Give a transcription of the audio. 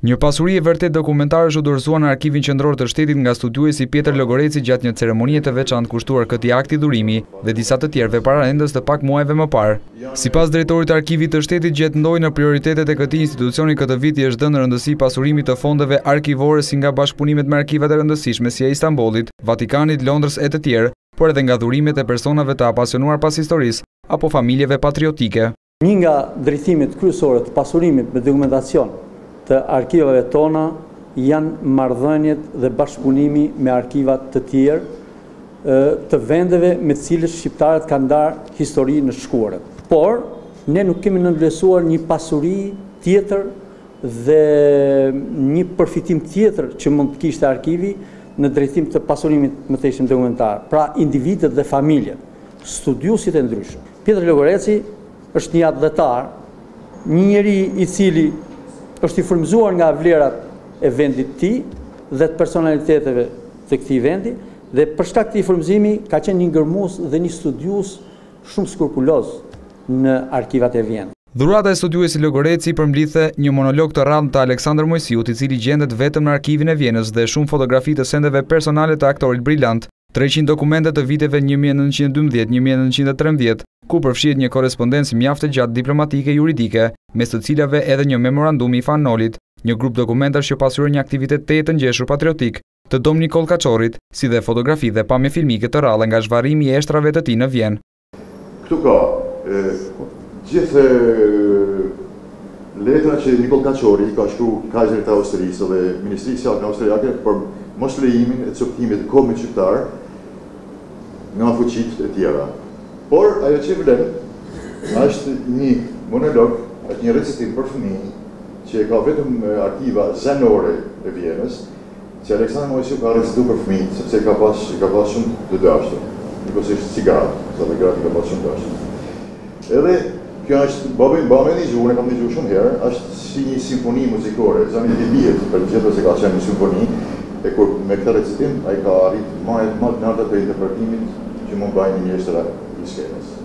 Një pasuri e vërtet dokumentare është u dorëzuar në Arkivin Qendror të Shtetit nga studiuesi Pjetër Logoreci gjatë një ceremonie të veçantë kushtuar këtij akti dhurimi dhe disa të tjerëve para endës të pak muajve më parë. Sipas drejtorit të Arkivit të Shtetit, gjetëndoi në prioritetet e këtij institucioni këtë vit i është dhënë rëndësi pasurimit të fondeve arkivore si nga bashkëpunimet me arkivat e rëndësishme si e Istanbulit, Vatikanit, Londrës e të tjerë, por edhe nga dhurimet e personave të apasionuar pas historisë apo familjeve patriotike. Një nga drejtimet kryesore të pasurimit me dokumentacion të arkivave tona janë marrëdhëniet dhe bashkëpunimi me arkivat të tjerë të vendeve me të cilët shqiptarët kanë ndarë histori në shkuarët. Por, ne nuk kemi nënvlerësuar një pasuri tjetër dhe një përfitim tjetër që mund të kishte arkivi në drejtim të pasurimit më të ishim dokumentar, pra individet dhe familjet, studiusit e ndryshëm. Pjetër Logoreci është një atletar, një njeri i cili është i frymëzuar nga vlerat e vendit të tij dhe të personaliteteve të këtij vendi dhe për shkak të këtij frymëzimi ka qenë një ngërmues dhe një studiues shumë skrupuloz në arkivat e Vjenës. Dhurata e studiuesit Logoreci përmblidhe një monolog të rrallë të Aleksandër Mojsiut, i cili gjendet vetëm në Arkivin e Vjenës dhe shumë fotografi të sendeve personale të aktorit brillant, 300 dokumente të viteve 1912-1913, ku përfshihet një korrespondencë mjaft e gjatë diplomatike juridike, mes të cilave edhe një memorandum i Fanolit, një grup dokumentash që pasuron një aktivitet të ngjeshur patriotik të Dom Nikol Kaçorrit, si dhe fotografi dhe pamje filmike të rralla nga zhvarrimi i eshtrave të tij në Vjenë. Këtu ka gjithë letra që Nikol Kaçorri ka shkruar kajzerit të Austrisë dhe Ministrisë Austriake për mos lejimin e coptimit të kombit shqiptar nga fuqitë e tjera. Por ajo që vlen është një monolog, është një recitim për fëmijë që ka vetëm arkiva zanore e Vjenës, që Aleksandër Mojsiu ka recituar për fëmijët, sepse ka pas shumë të dashur, njëkohësisht cigaret, sa dhe gratë ka pas shumë dashur. Edhe kjo është babë e dëgjuar, kam dëgjuar shumë herë, është si një simfoni muzikore, Zami i Bijet, për gjithë se ka qenë një simfoni, e kur me këtë recitim ai ka arritur më të lartë të interpretimit që mund bëjnë njështëra i skenës.